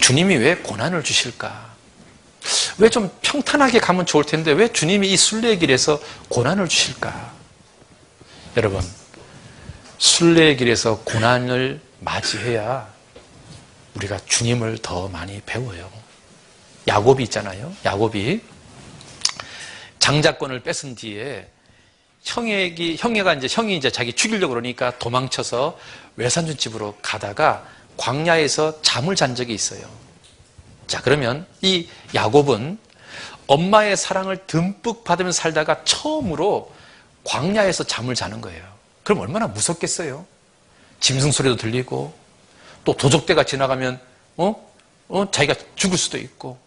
주님이 왜 고난을 주실까? 왜 좀 평탄하게 가면 좋을 텐데 왜 주님이 이 순례의 길에서 고난을 주실까? 여러분, 순례의 길에서 고난을 맞이해야 우리가 주님을 더 많이 배워요. 야곱이 있잖아요. 야곱이 장자권을 뺏은 뒤에 형이 이제 자기 죽이려고 그러니까 도망쳐서 외삼촌 집으로 가다가 광야에서 잠을 잔 적이 있어요. 자, 그러면 이 야곱은 엄마의 사랑을 듬뿍 받으면서 살다가 처음으로 광야에서 잠을 자는 거예요. 그럼 얼마나 무섭겠어요? 짐승 소리도 들리고 또 도적대가 지나가면 자기가 죽을 수도 있고.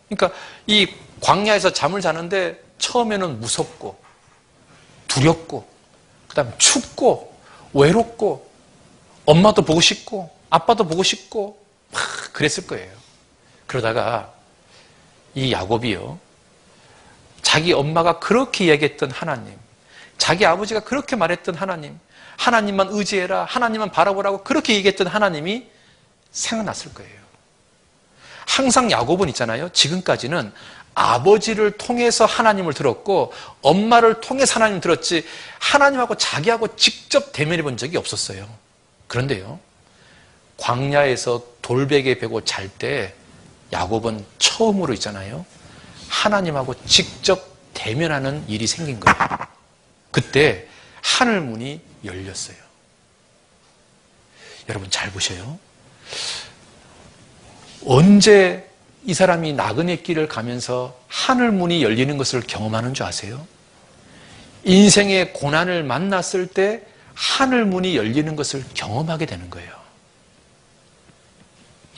그러니까 이 광야에서 잠을 자는데 처음에는 무섭고 두렵고 그다음에 춥고 외롭고 엄마도 보고 싶고 아빠도 보고 싶고 막 그랬을 거예요. 그러다가 이 야곱이요, 자기 엄마가 그렇게 이야기했던 하나님, 자기 아버지가 그렇게 말했던 하나님, 하나님만 의지해라, 하나님만 바라보라고 그렇게 얘기했던 하나님이 생각났을 거예요. 항상 야곱은 있잖아요, 지금까지는 아버지를 통해서 하나님을 들었고 엄마를 통해서 하나님을 들었지 하나님하고 자기하고 직접 대면해 본 적이 없었어요. 그런데요, 광야에서 돌베개 베고 잘 때 야곱은 처음으로 있잖아요, 하나님하고 직접 대면하는 일이 생긴 거예요. 그때 하늘 문이 열렸어요. 여러분 잘 보셔요. 언제 이 사람이 나그네 길을 가면서 하늘 문이 열리는 것을 경험하는 줄 아세요? 인생의 고난을 만났을 때 하늘 문이 열리는 것을 경험하게 되는 거예요.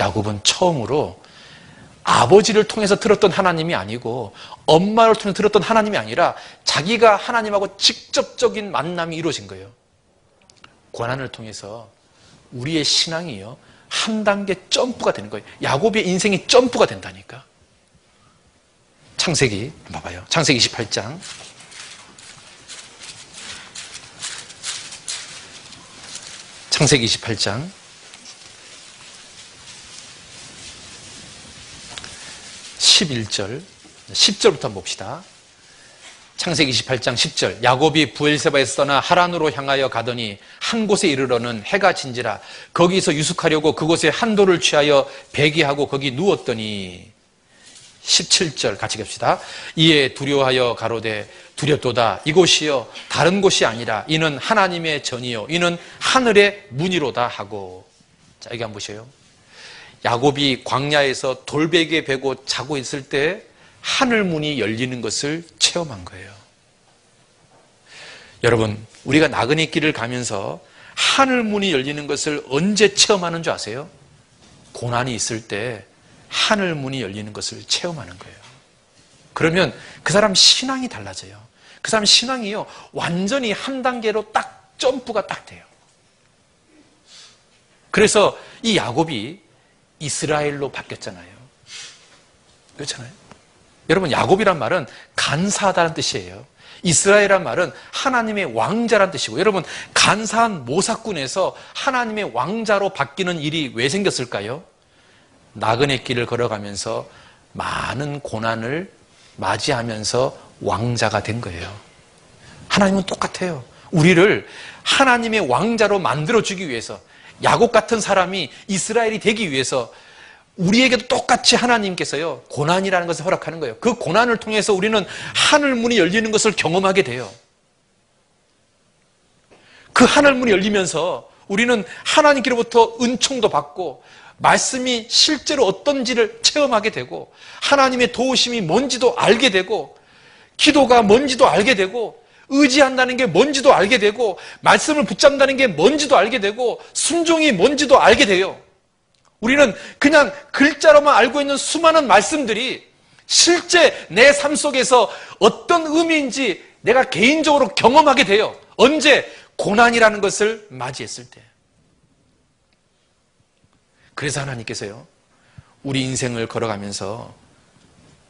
야곱은 처음으로 아버지를 통해서 들었던 하나님이 아니고 엄마를 통해서 들었던 하나님이 아니라 자기가 하나님하고 직접적인 만남이 이루어진 거예요. 고난을 통해서 우리의 신앙이요, 한 단계 점프가 되는 거예요. 야곱의 인생이 점프가 된다니까. 창세기 봐봐요. 창세기 28장. 창세기 28장 11절, 10절부터 한번 봅시다. 창세기 28장 10절. 야곱이 부엘세바에서 떠나 하란으로 향하여 가더니 한 곳에 이르러는 해가 진지라. 거기서 유숙하려고 그곳에 한 돌을 취하여 배기하고 거기 누웠더니 17절 같이 갑시다. 이에 두려워하여 가로되 두렵도다. 이곳이요 다른 곳이 아니라 이는 하나님의 전이요 이는 하늘의 문이로다 하고. 자, 여기 한번 보세요. 야곱이 광야에서 돌베개 베고 자고 있을 때 하늘 문이 열리는 것을 체험한 거예요. 여러분, 우리가 나그네 길을 가면서 하늘 문이 열리는 것을 언제 체험하는 줄 아세요? 고난이 있을 때 하늘 문이 열리는 것을 체험하는 거예요. 그러면 그 사람 신앙이 달라져요. 그 사람 신앙이요, 완전히 한 단계로 딱 점프가 딱 돼요. 그래서 이 야곱이 이스라엘로 바뀌었잖아요. 그렇잖아요. 여러분, 야곱이란 말은 간사하다는 뜻이에요. 이스라엘이란 말은 하나님의 왕자란 뜻이고, 여러분, 간사한 모사꾼에서 하나님의 왕자로 바뀌는 일이 왜 생겼을까요? 나그네 길을 걸어가면서 많은 고난을 맞이하면서 왕자가 된 거예요. 하나님은 똑같아요. 우리를 하나님의 왕자로 만들어주기 위해서, 야곱 같은 사람이 이스라엘이 되기 위해서 우리에게도 똑같이 하나님께서요, 고난이라는 것을 허락하는 거예요. 그 고난을 통해서 우리는 하늘 문이 열리는 것을 경험하게 돼요. 그 하늘 문이 열리면서 우리는 하나님께로부터 은총도 받고 말씀이 실제로 어떤지를 체험하게 되고 하나님의 도우심이 뭔지도 알게 되고 기도가 뭔지도 알게 되고 의지한다는 게 뭔지도 알게 되고 말씀을 붙잡는다는 게 뭔지도 알게 되고 순종이 뭔지도 알게 돼요. 우리는 그냥 글자로만 알고 있는 수많은 말씀들이 실제 내 삶 속에서 어떤 의미인지 내가 개인적으로 경험하게 돼요. 언제? 고난이라는 것을 맞이했을 때. 그래서 하나님께서요, 우리 인생을 걸어가면서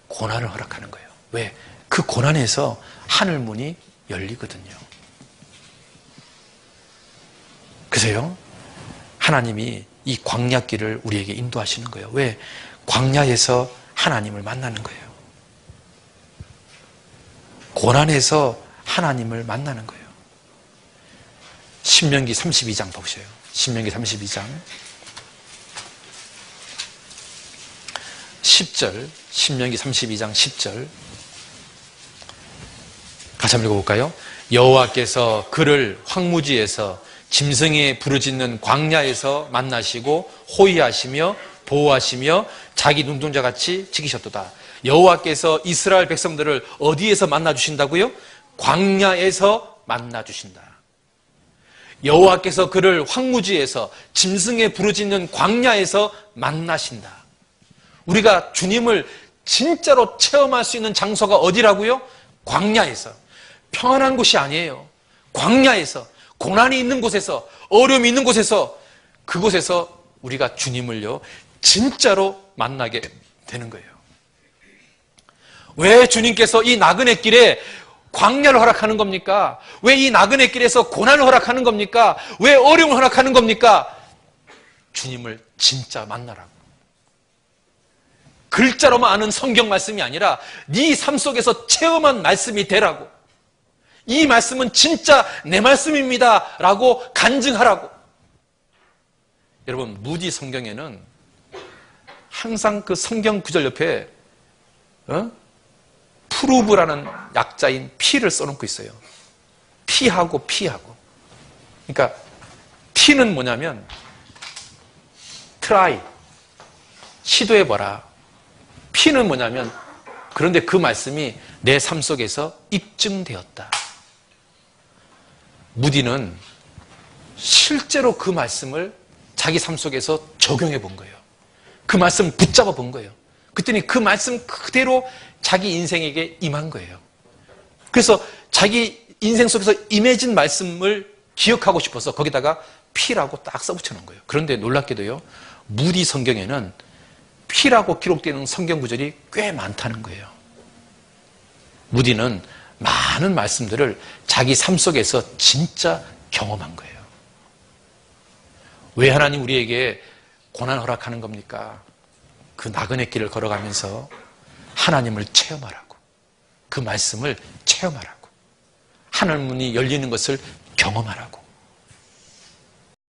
고난을 허락하는 거예요. 왜? 그 고난에서 하늘문이 열리거든요. 그래서요, 하나님이 이 광야길을 우리에게 인도하시는 거예요. 왜? 광야에서 하나님을 만나는 거예요. 고난에서 하나님을 만나는 거예요. 신명기 32장 보세요. 신명기 32장 10절, 신명기 32장 10절 같이 한번 읽어볼까요? 여호와께서 그를 황무지에서 짐승이 부르짖는 광야에서 만나시고 호위하시며 보호하시며 자기 눈동자같이 지키셨도다. 여호와께서 이스라엘 백성들을 어디에서 만나주신다고요? 광야에서 만나주신다. 여호와께서 그를 황무지에서 짐승에 부르짖는 광야에서 만나신다. 우리가 주님을 진짜로 체험할 수 있는 장소가 어디라고요? 광야에서. 평안한 곳이 아니에요. 광야에서, 고난이 있는 곳에서, 어려움이 있는 곳에서, 그곳에서 우리가 주님을요 진짜로 만나게 되는 거예요. 왜 주님께서 이 나그네 길에 광야를 허락하는 겁니까? 왜 이 나그네 길에서 고난을 허락하는 겁니까? 왜 어려움을 허락하는 겁니까? 주님을 진짜 만나라고. 글자로만 아는 성경 말씀이 아니라 네 삶 속에서 체험한 말씀이 되라고. 이 말씀은 진짜 내 말씀입니다 라고 간증하라고. 여러분, 무디 성경에는 항상 그 성경 구절 옆에 프루브라는 약자인 P를 써놓고 있어요. P하고. 그러니까 T는 뭐냐면 try, 시도해봐라. P는 뭐냐면 그런데 그 말씀이 내 삶 속에서 입증되었다. 무디는 실제로 그 말씀을 자기 삶 속에서 적용해 본 거예요. 그 말씀 붙잡아 본 거예요. 그랬더니 그 말씀 그대로 자기 인생에게 임한 거예요. 그래서 자기 인생 속에서 임해진 말씀을 기억하고 싶어서 거기다가 P라고 딱 써붙여 놓은 거예요. 그런데 놀랍게도요, 무디 성경에는 P라고 기록되는 성경 구절이 꽤 많다는 거예요. 무디는 많은 말씀들을 자기 삶 속에서 진짜 경험한 거예요. 왜 하나님 우리에게 고난 허락하는 겁니까? 그 나그네 길을 걸어가면서 하나님을 체험하라고, 그 말씀을 체험하라고, 하늘 문이 열리는 것을 경험하라고.